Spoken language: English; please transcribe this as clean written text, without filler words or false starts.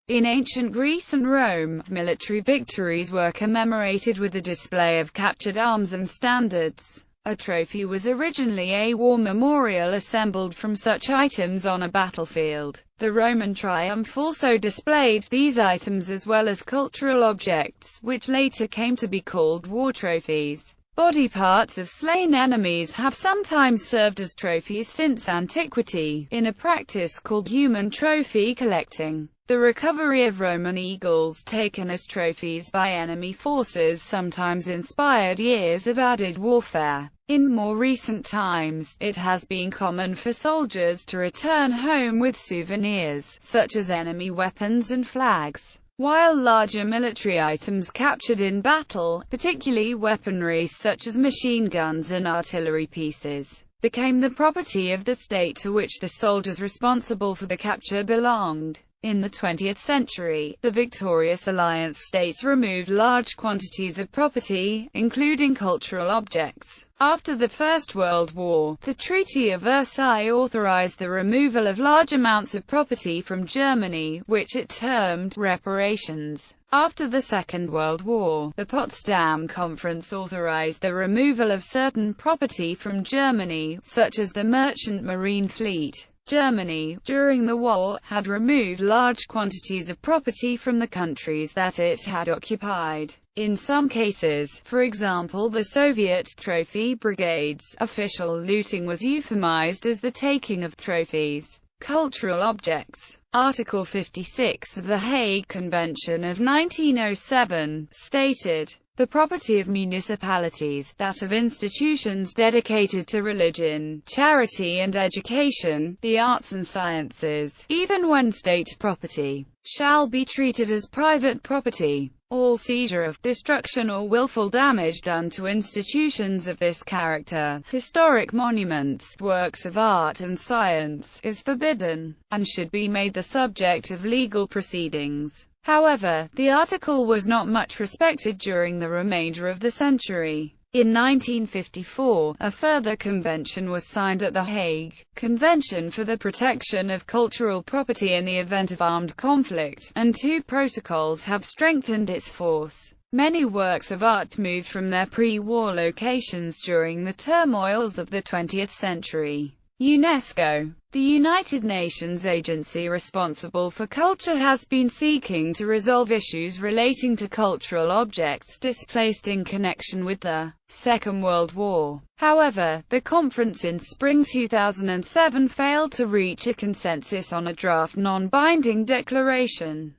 In ancient Greece and Rome, military victories were commemorated with a display of captured arms and standards. A trophy was originally a war memorial assembled from such items on a battlefield. The Roman triumph also displayed these items as well as cultural objects, which later came to be called war trophies. Body parts of slain enemies have sometimes served as trophies since antiquity, in a practice called human trophy collecting. The recovery of Roman eagles taken as trophies by enemy forces sometimes inspired years of added warfare. In more recent times, it has been common for soldiers to return home with souvenirs, such as enemy weapons and flags. While larger military items captured in battle, particularly weaponry such as machine guns and artillery pieces, became the property of the state to which the soldiers responsible for the capture belonged. In the 20th century, the victorious Alliance states removed large quantities of property, including cultural objects. After the First World War, the Treaty of Versailles authorized the removal of large amounts of property from Germany, which it termed reparations. After the Second World War, the Potsdam Conference authorized the removal of certain property from Germany, such as the merchant marine fleet. Germany, during the war, had removed large quantities of property from the countries that it had occupied. In some cases, for example the Soviet trophy brigades, official looting was euphemized as the taking of trophies. Cultural objects. Article 56 of the Hague Convention of 1907 stated, "The property of municipalities, that of institutions dedicated to religion, charity and education, the arts and sciences, even when state property, shall be treated as private property. All seizure of, destruction or willful damage done to institutions of this character, historic monuments, works of art and science, is forbidden, and should be made the subject of legal proceedings." However, the article was not much respected during the remainder of the century. In 1954, a further convention was signed at The Hague, Convention for the Protection of Cultural Property in the Event of Armed Conflict, and two protocols have strengthened its force. Many works of art moved from their pre-war locations during the turmoils of the 20th century. UNESCO, the United Nations agency responsible for culture, has been seeking to resolve issues relating to cultural objects displaced in connection with the Second World War. However, the conference in spring 2007 failed to reach a consensus on a draft non-binding declaration.